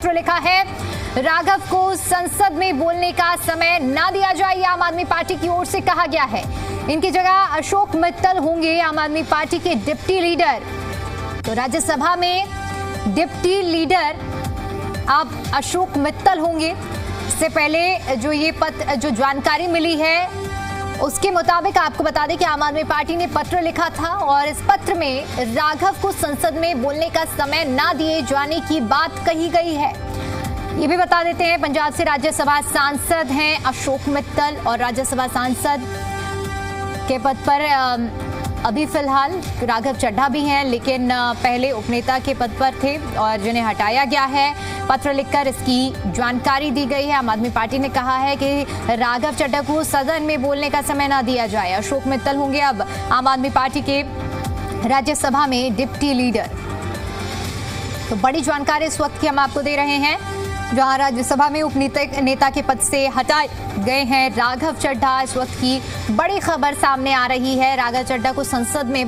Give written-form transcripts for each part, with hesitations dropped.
पत्र लिखा है, राघव को संसद में बोलने का समय ना दिया जाए, ये आम आदमी पार्टी की ओर से कहा गया है। इनकी जगह अशोक मित्तल होंगे आम आदमी पार्टी के डिप्टी लीडर। तो राज्यसभा में डिप्टी लीडर अब अशोक मित्तल होंगे। इससे पहले जो जानकारी मिली है उसके मुताबिक आपको बता दें कि आम आदमी पार्टी ने पत्र लिखा था और इस पत्र में राघव को संसद में बोलने का समय ना दिए जाने की बात कही गई है। ये भी बता देते हैं, पंजाब से राज्यसभा सांसद हैं अशोक मित्तल और राज्यसभा सांसद के पद पर अभी फिलहाल राघव चड्ढा भी हैं, लेकिन पहले उपनेता के पद पर थे और जिन्हें हटाया गया है। पत्र लिखकर इसकी जानकारी दी गई है। आम आदमी पार्टी ने कहा है कि राघव चड्ढा को सदन में बोलने का समय ना दिया जाए। अशोक मित्तल होंगे अब आम आदमी पार्टी के राज्यसभा में डिप्टी लीडर। तो बड़ी जानकारी इस वक्त की हम आपको दे रहे हैं, जहां राज्यसभा में उपनेता के पद से हटाए गए हैं राघव चड्ढा। इस वक्त की बड़ी खबर सामने आ रही है, राघव चड्ढा को संसद में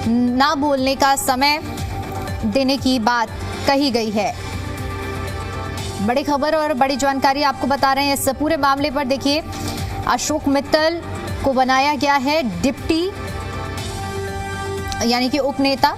ना बोलने का समय देने की बात कही गई है। बड़ी खबर और बड़ी जानकारी आपको बता रहे हैं इस पूरे मामले पर। देखिए, अशोक मित्तल को बनाया गया है डिप्टी यानी कि उपनेता,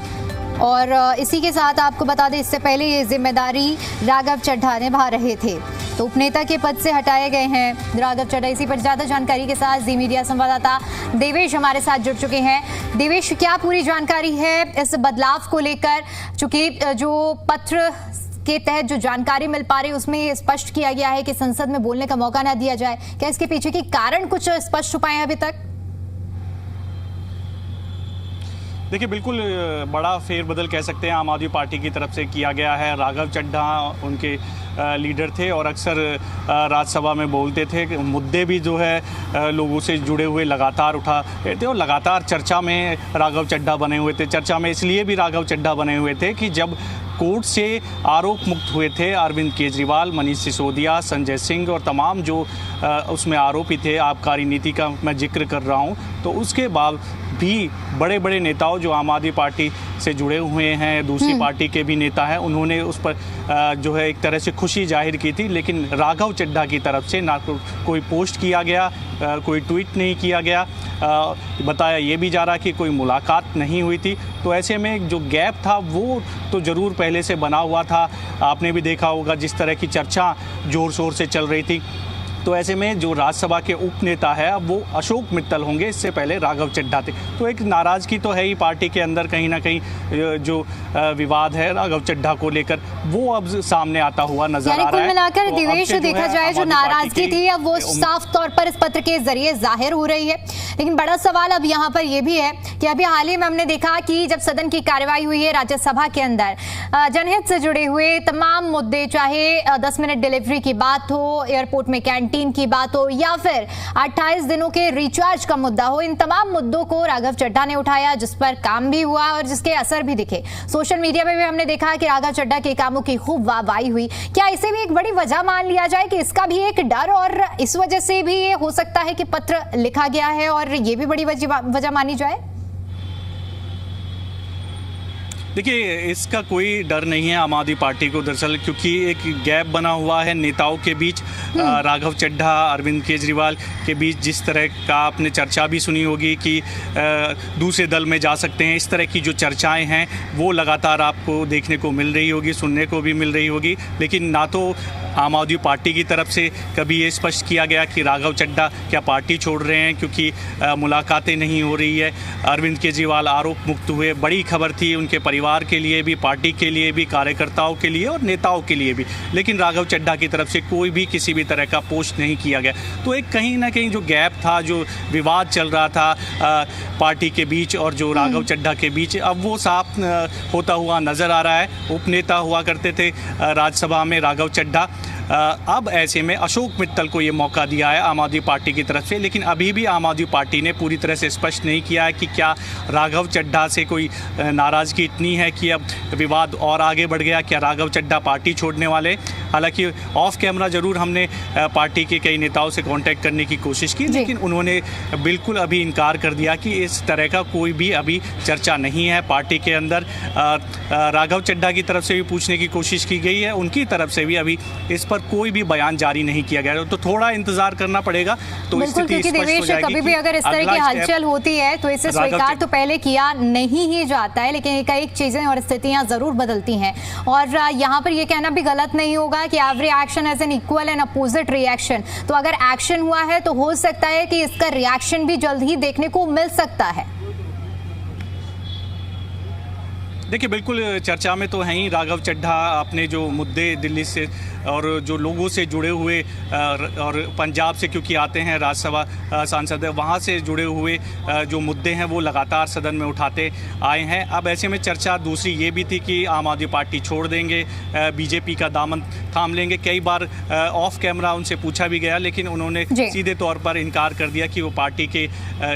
और इसी के साथ आपको बता दें इससे पहले ये जिम्मेदारी राघव चड्ढा निभा रहे थे, तो उपनेता के पद से हटाए गए हैं राघव चड्ढा। इसी पर ज्यादा जानकारी के साथ जी मीडिया संवाददाता देवेश हमारे साथ जुड़ चुके हैं। देवेश, क्या पूरी जानकारी है इस बदलाव को लेकर? चूंकि जो पत्र के तहत जो जानकारी मिल पा रही है उसमें ये स्पष्ट किया गया है कि संसद में बोलने का मौका ना दिया जाए। क्या इसके पीछे के कारण कुछ स्पष्ट छुपाए हैं अभी तक? देखिए, बिल्कुल बड़ा फेरबदल कह सकते हैं आम आदमी पार्टी की तरफ से किया गया है। राघव चड्ढा उनके लीडर थे और अक्सर राज्यसभा में बोलते थे। मुद्दे भी जो है लोगों से जुड़े हुए लगातार उठा थे और लगातार चर्चा में राघव चड्ढा बने हुए थे। चर्चा में इसलिए भी राघव चड्ढा बने हुए थे कि जब कोर्ट से आरोप मुक्त हुए थे अरविंद केजरीवाल, मनीष सिसोदिया, संजय सिंह और तमाम जो उसमें आरोपी थे, आबकारी नीति का मैं जिक्र कर रहा हूं, तो उसके बाद भी बड़े बड़े नेताओं जो आम आदमी पार्टी से जुड़े हुए हैं, दूसरी पार्टी के भी नेता हैं, उन्होंने उस पर जो है एक तरह से खुशी जाहिर की थी। लेकिन राघव चड्ढा की तरफ से ना कोई पोस्ट किया गया, कोई ट्वीट नहीं किया गया, बताया ये भी जा रहा कि कोई मुलाकात नहीं हुई थी। तो ऐसे में जो गैप था वो तो ज़रूर पहले से बना हुआ था। आपने भी देखा होगा जिस तरह की चर्चा ज़ोर शोर से चल रही थी। तो ऐसे में जो राज्यसभा के उपनेता है अब वो अशोक मित्तल होंगे, इससे पहले राघव चड्ढा थे। तो एक नाराज़गी तो है ही पार्टी के अंदर, कहीं ना कहीं जो विवाद है राघव चड्ढा को लेकर वो अब सामने आता हुआ नजर आ रहा है। कुल मिलाकर दिवेश देखा जाए जो नाराजगी थी अब वो साफ तौर पर इस पत्र के जरिए जाहिर हो रही है। लेकिन बड़ा सवाल अब यहाँ पर यह भी है कि अभी हाल ही में हमने देखा कि जब सदन की कार्यवाही हुई है राज्यसभा के अंदर, जनहित से जुड़े हुए तमाम मुद्दे, चाहे 10 मिनट डिलीवरी की बात हो, एयरपोर्ट में कैंटीन की बात हो या फिर 28 दिनों के रिचार्ज का मुद्दा हो, इन तमाम मुद्दों को राघव चड्ढा ने उठाया, जिस पर काम भी हुआ और जिसके असर भी दिखे। सोशल मीडिया में भी हमने देखा कि राघव चड्ढा के कामों की खूब वाहवाही हुई। क्या इसे भी एक बड़ी वजह मान लिया जाए कि इसका भी एक डर और इस वजह से भी ये हो सकता है कि पत्र लिखा गया है और ये भी बड़ी वजह मानी जाए? देखिए, इसका कोई डर नहीं है आम आदमी पार्टी को दरअसल, क्योंकि एक गैप बना हुआ है नेताओं के बीच। राघव चड्ढा, अरविंद केजरीवाल के बीच जिस तरह का आपने चर्चा भी सुनी होगी कि दूसरे दल में जा सकते हैं, इस तरह की जो चर्चाएं हैं वो लगातार आपको देखने को मिल रही होगी, सुनने को भी मिल रही होगी। लेकिन ना तो आम आदमी पार्टी की तरफ से कभी ये स्पष्ट किया गया कि राघव चड्ढा क्या पार्टी छोड़ रहे हैं क्योंकि मुलाकातें नहीं हो रही है। अरविंद केजरीवाल आरोप मुक्त हुए, बड़ी खबर थी उनके परिवार के लिए भी, पार्टी के लिए भी, कार्यकर्ताओं के लिए और नेताओं के लिए भी। लेकिन राघव चड्ढा की तरफ से कोई भी किसी भी तरह का पोस्ट नहीं किया गया। तो एक कहीं ना कहीं जो गैप था, जो विवाद चल रहा था पार्टी के बीच और जो राघव चड्ढा के बीच, अब वो साफ होता हुआ नजर आ रहा है। उपनेता हुआ करते थे राज्यसभा में राघव चड्ढा, अब ऐसे में अशोक मित्तल को ये मौका दिया है आम आदमी पार्टी की तरफ से, लेकिन अभी भी आम आदमी पार्टी ने पूरी तरह से स्पष्ट नहीं किया है कि क्या राघव चड्ढा से कोई नाराज़गी इतनी है कि अब विवाद और आगे बढ़ गया, क्या राघव चड्ढा पार्टी छोड़ने वाले। हालांकि ऑफ कैमरा ज़रूर हमने पार्टी के कई नेताओं से कांटेक्ट करने की कोशिश की, लेकिन उन्होंने बिल्कुल अभी इनकार कर दिया कि इस तरह का कोई भी अभी चर्चा नहीं है पार्टी के अंदर। राघव चड्ढा की तरफ से भी पूछने की कोशिश की गई है, उनकी तरफ से भी अभी इस पर कोई भी बयान जारी नहीं किया गया, तो थोड़ा इंतजार करना पड़ेगा। तो बिल्कुल, क्योंकि देवेश कभी भी अगर इस तरह की हलचल होती है तो इसे स्वीकार तो पहले किया नहीं ही जाता है, लेकिन कई चीजें और स्थितियां जरूर बदलती हैं। और यहाँ पर यह कहना भी गलत नहीं होगा कि every action has an equal and opposite reaction. तो अगर एक्शन हुआ है तो हो सकता है कि इसका रिएक्शन भी जल्द ही देखने को मिल सकता है। देखिए, बिल्कुल चर्चा में तो हैं ही राघव चड्ढा अपने जो मुद्दे दिल्ली से और जो लोगों से जुड़े हुए और पंजाब से क्योंकि आते हैं राज्यसभा सांसद, वहाँ से जुड़े हुए जो मुद्दे हैं वो लगातार सदन में उठाते आए हैं। अब ऐसे में चर्चा दूसरी ये भी थी कि आम आदमी पार्टी छोड़ देंगे, बीजेपी का दामन थाम लेंगे। कई बार ऑफ कैमरा उनसे पूछा भी गया, लेकिन उन्होंने सीधे तौर पर इनकार कर दिया कि वो पार्टी के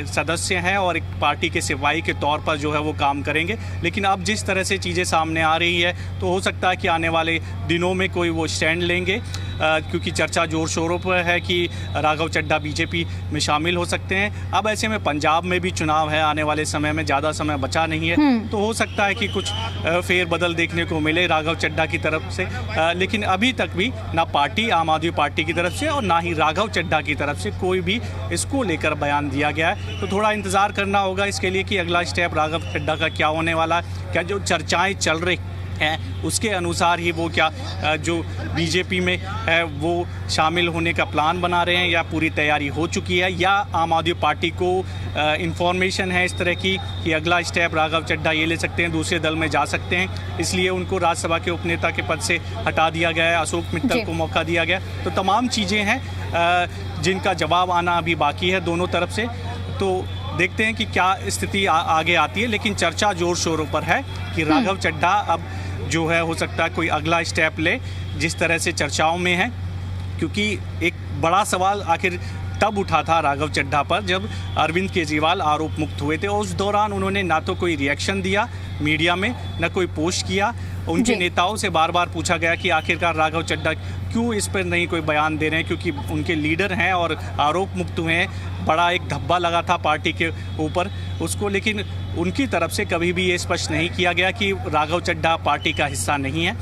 सदस्य हैं और एक पार्टी के सिपाही के तौर पर जो है वो काम करेंगे। लेकिन अब जिस तरह से चीज़ें सामने आ रही है तो हो सकता है कि आने वाले दिनों में कोई वो स्टैंड लेंगे, क्योंकि चर्चा जोर शोरों पर है कि राघव चड्ढा बीजेपी में शामिल हो सकते हैं। अब ऐसे में पंजाब में भी चुनाव है, आने वाले समय में ज़्यादा समय बचा नहीं है, तो हो सकता है कि कुछ फेरबदल देखने को मिले राघव चड्ढा की तरफ से। लेकिन अभी तक भी ना पार्टी आम आदमी पार्टी की तरफ से और ना ही राघव चड्ढा की तरफ से कोई भी इसको लेकर बयान दिया गया है। तो थोड़ा इंतज़ार करना होगा इसके लिए कि अगला स्टेप राघव चड्ढा का क्या होने वाला है। क्या जो चर्चाएँ चल रही हैं उसके अनुसार ही वो क्या जो बीजेपी में है वो शामिल होने का प्लान बना रहे हैं, या पूरी तैयारी हो चुकी है, या आम आदमी पार्टी को इन्फॉर्मेशन है इस तरह की कि अगला स्टेप राघव चड्ढा ये ले सकते हैं, दूसरे दल में जा सकते हैं, इसलिए उनको राज्यसभा के उपनेता के पद से हटा दिया गया है, अशोक मित्तल को मौका दिया गया। तो तमाम चीज़ें हैं जिनका जवाब आना अभी बाकी है दोनों तरफ से। तो देखते हैं कि क्या स्थिति आगे आती है, लेकिन चर्चा जोर शोरों पर है कि राघव चड्ढा अब जो है हो सकता है कोई अगला स्टेप ले, जिस तरह से चर्चाओं में है। क्योंकि एक बड़ा सवाल आखिर तब उठा था राघव चड्ढा पर जब अरविंद केजरीवाल आरोप मुक्त हुए थे, और उस दौरान उन्होंने ना तो कोई रिएक्शन दिया मीडिया में, ना कोई पोस्ट किया। उनके नेताओं से बार बार पूछा गया कि आखिरकार राघव चड्ढा क्यों इस पर नहीं कोई बयान दे रहे हैं, क्योंकि उनके लीडर हैं और आरोप मुक्त हुए हैं। बड़ा एक धब्बा लगा था पार्टी के ऊपर उसको, लेकिन उनकी तरफ से कभी भी ये स्पष्ट नहीं किया गया कि राघव चड्ढा पार्टी का हिस्सा नहीं है।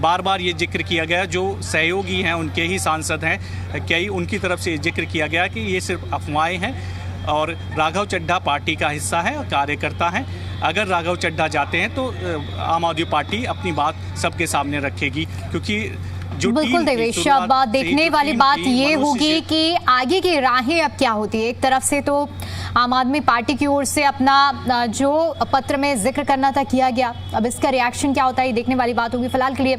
बार बार ये जिक्र किया गया, जो सहयोगी हैं उनके ही सांसद हैं कई, उनकी तरफ से जिक्र किया गया कि ये सिर्फ अफवाहें हैं और राघव चड्ढा पार्टी का हिस्सा है और कार्यकर्ता हैं। अगर राघव चड्ढा जाते हैं तो आम आदमी पार्टी अपनी बात सबके सामने रखेगी, क्योंकि बिल्कुल देवेश, अब देखने वाली बात ये होगी कि आगे की राहें अब क्या होती है। एक तरफ से तो आम आदमी पार्टी की ओर से अपना जो पत्र में जिक्र करना था किया गया, अब इसका रिएक्शन क्या होता है ये देखने वाली बात होगी। फिलहाल के लिए